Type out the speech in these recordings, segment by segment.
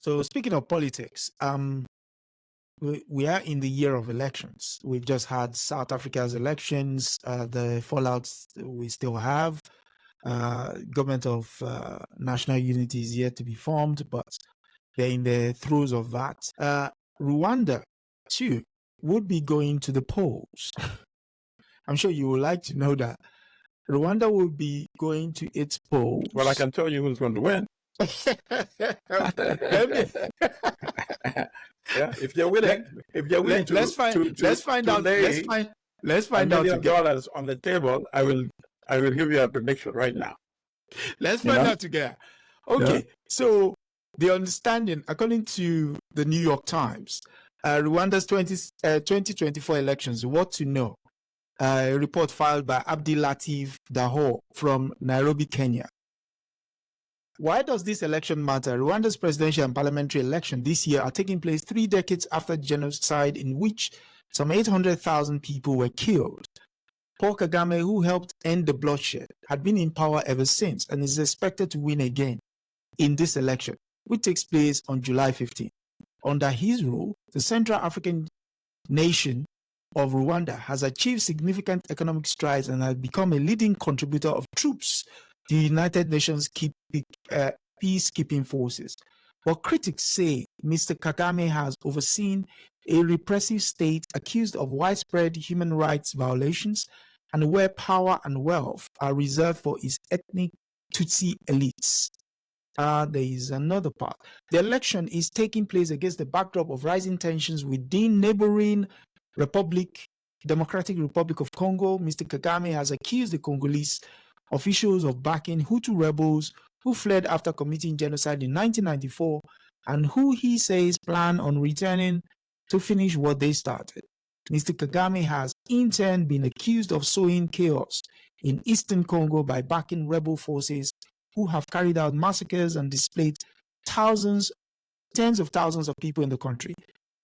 So speaking of politics, we are in the year of elections. We've just had South Africa's elections. The fallouts we still have. Government of national unity is yet to be formed, but they're in the throes of that. Rwanda, too, would be going to the polls. I'm sure you would like to know that. Rwanda will be going to its polls. Well, I can tell you who's going to win. Yeah, if you're willing, let's find out together. $1 on the table, I will give you a prediction right now. Let's find out together. Okay, so the understanding, according to the New York Times, Rwanda's 2024 elections, what to know. A report filed by Abdi Latif Dahor from Nairobi, Kenya. Why does this election matter? Rwanda's presidential and parliamentary election this year are taking place 3 decades after genocide in which some 800,000 people were killed. Paul Kagame, who helped end the bloodshed, had been in power ever since and is expected to win again in this election, which takes place on July 15. Under his rule, the Central African nation of Rwanda has achieved significant economic strides and has become a leading contributor of troops to the United Nations peacekeeping forces. But critics say Mr. Kagame has overseen a repressive state accused of widespread human rights violations and where power and wealth are reserved for his ethnic Tutsi elites. There is another part. The election is taking place against the backdrop of rising tensions within neighboring Democratic Republic of Congo. Mr. Kagame has accused the Congolese officials of backing Hutu rebels who fled after committing genocide in 1994 and who he says plan on returning to finish what they started. Mr. Kagame has in turn been accused of sowing chaos in eastern Congo by backing rebel forces who have carried out massacres and displaced tens of thousands of people in the country.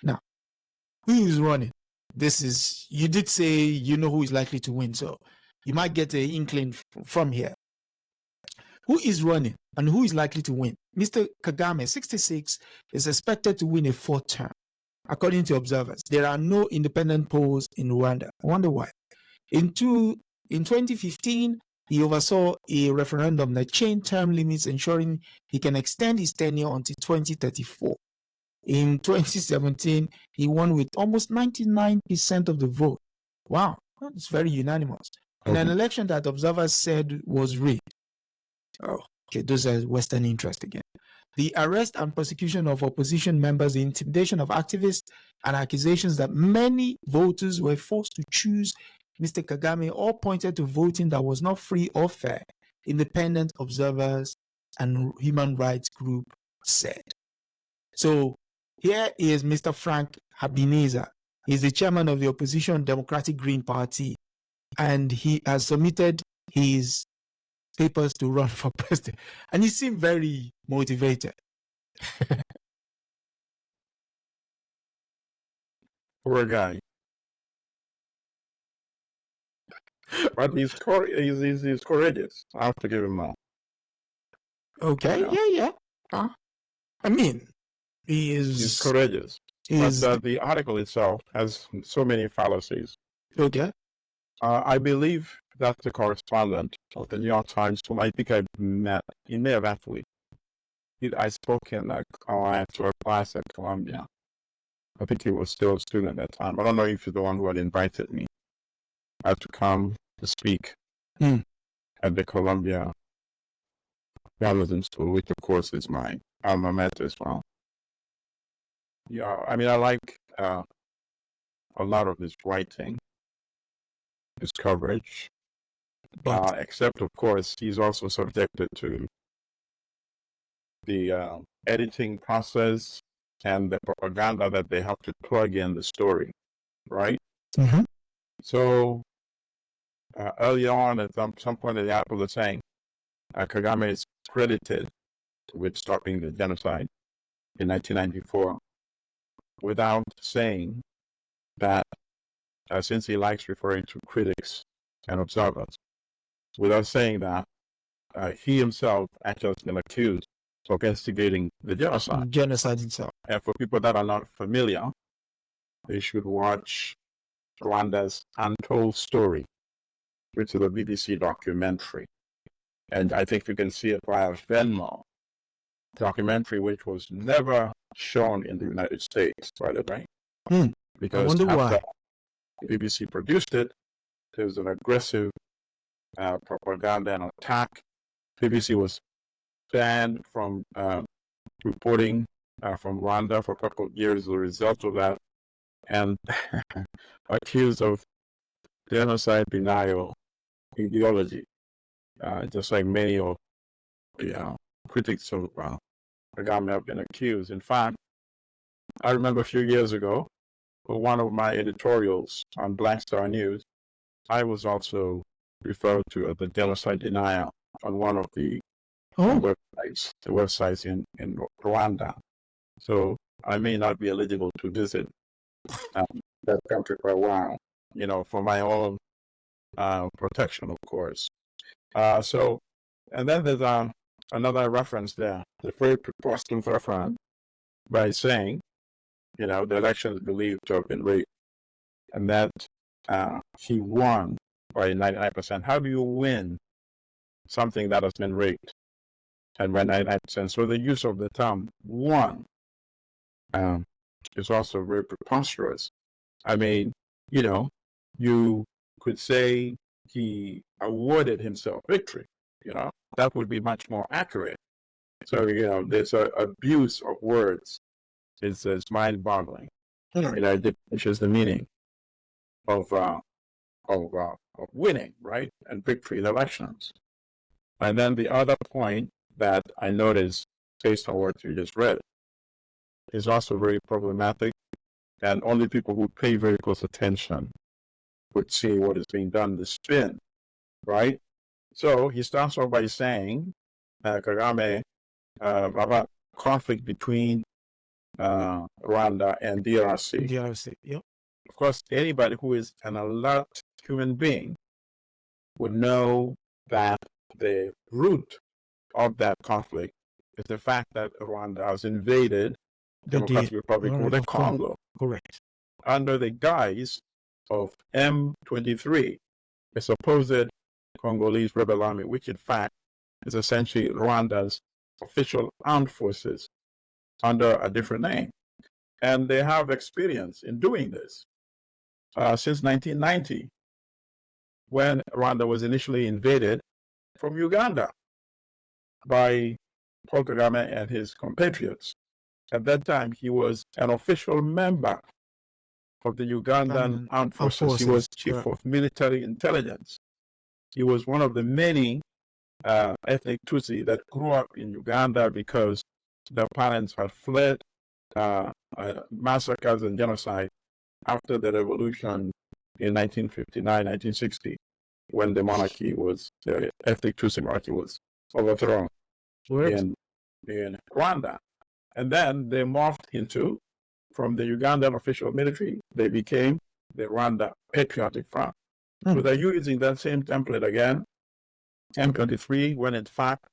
Now, who is running? You did say you know who is likely to win, so you might get an inkling from here. Who is running and who is likely to win? Mr. Kagame, 66, is expected to win a 4th term, according to observers. There are no independent polls in Rwanda. I wonder why. In 2015, he oversaw a referendum that changed term limits, ensuring he can extend his tenure until 2034. In 2017, he won with almost 99% of the vote. Wow, that's very unanimous. In an election that observers said was rigged. Oh, okay, those are Western interest again. The arrest and prosecution of opposition members, the intimidation of activists, and accusations that many voters were forced to choose Mr. Kagame all pointed to voting that was not free or fair, independent observers and human rights group said. So here is Mr. Frank Habineza. He's the chairman of the opposition Democratic Green Party, and he has submitted his papers to run for president. And he seemed very motivated. Poor guy. But he's courageous. I have to give him that. Okay, yeah. I mean, he's courageous. But the article itself has so many fallacies. Okay. I believe that the correspondent of the New York Times, whom I think I met, he may have actually. I spoke in to a class at Columbia. I think he was still a student at that time. I don't know if he's the one who had invited me. I had to come to speak at the Columbia Journalism School, which of course is my alma mater as well. Yeah, I mean, I like a lot of his writing, his coverage, except of course he's also subjected to the editing process and the propaganda that they have to plug in the story, right? Mm-hmm. So early on, at some point in the article, they're saying Kagame is credited with stopping the genocide in 1994, without saying that, since he likes referring to critics and observers, without saying that he himself actually has been accused of instigating the genocide. Genocide itself. And for people that are not familiar, they should watch Rwanda's Untold Story, which is a BBC documentary. And I think you can see it via Venmo. Documentary which was never shown in the United States, by the way. Because I wonder why. The BBC produced it, there was an aggressive propaganda and attack. BBC was banned from reporting from Rwanda for a couple of years as a result of that, and accused of genocide denial ideology, just like many of the critics of Kagame have been accused. In fact, I remember a few years ago, for one of my editorials on Black Star News, I was also referred to as the genocide denier on one of the websites in Rwanda. So I may not be eligible to visit that country for a while, for my own protection, of course. And then there's another reference there, the very preposterous reference by saying, the election is believed to have been rigged, and that he won by 99%. How do you win something that has been rigged and by 99%? So the use of the term won is also very preposterous. I mean, you could say he awarded himself victory, that would be much more accurate. So, there's an abuse of words. It's mind-boggling. It diminishes the meaning of winning, right, and victory in elections. And then the other point that I noticed, based on what you just read, is also very problematic, and only people who pay very close attention would see what is being done, the spin, right? So he starts off by saying, Kagame, about conflict between Rwanda and DRC. DRC, yep. Of course, anybody who is an alert human being would know that the root of that conflict is the fact that Rwanda has invaded the Democratic Republic of Congo. Correct. Under the guise of M23, a supposed Congolese rebel army, which in fact is essentially Rwanda's official armed forces under a different name. And they have experience in doing this since 1990, when Rwanda was initially invaded from Uganda by Paul Kagame and his compatriots. At that time, he was an official member of the Ugandan armed forces. He was chief of military intelligence. He was one of the many ethnic Tutsi that grew up in Uganda because their parents had fled massacres and genocide after the revolution in 1959, 1960, when the ethnic Tutsi monarchy was overthrown in Rwanda. And then they morphed from the Ugandan official military, they became the Rwanda Patriotic Front. So they're using that same template again, M23, when in fact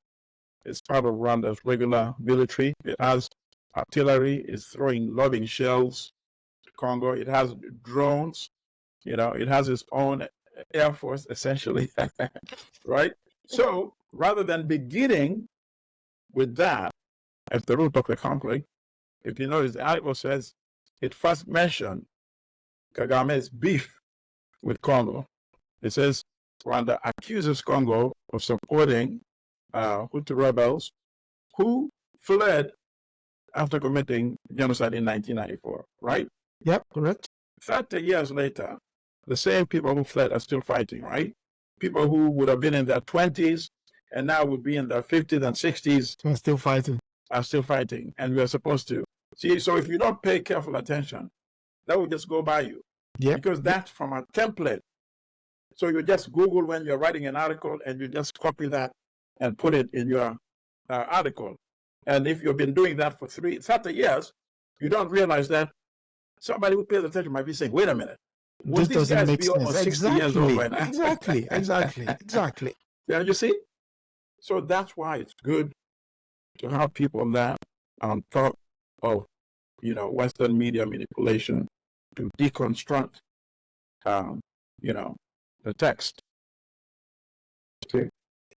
it's part of Rwanda's regular military. It has artillery, it's throwing lobbing shells to Congo, it has drones, it has its own air force, essentially, right? So rather than beginning with that as the root of the conflict, if you notice, the article says it first mentioned Kagame's beef with Congo. It says Rwanda accuses Congo of supporting Hutu rebels who fled after committing genocide in 1994, right? Yep, correct. 30 years later, the same people who fled are still fighting, right? People who would have been in their 20s and now would be in their 50s and 60s are still fighting. And we are supposed to. See, so if you don't pay careful attention, that will just go by you. Yeah. Because that's from a template. So you just Google when you're writing an article and you just copy that and put it in your article. And if you've been doing that for 30 years, you don't realize that somebody who pays attention might be saying, wait a minute. This doesn't make sense. 60 years old right now? Exactly. Yeah, you see? So that's why it's good to have people that thought of, Western media manipulation to deconstruct, the text. Okay.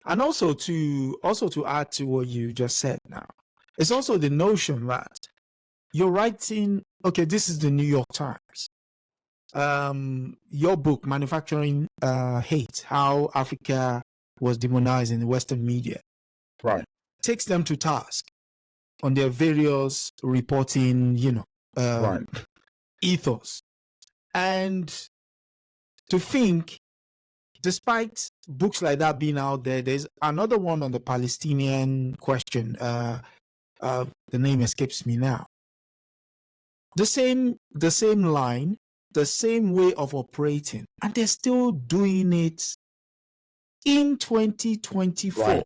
And also to add to what you just said now, it's also the notion that you're writing, okay, this is the New York Times. Your book, Manufacturing Hate, How Africa Was Demonized in the Western Media, right, takes them to task on their various reporting, right, ethos. And to think, despite books like that being out there, there's another one on the Palestinian question. The name escapes me now. The same line, the same way of operating, and they're still doing it in 2024. Right.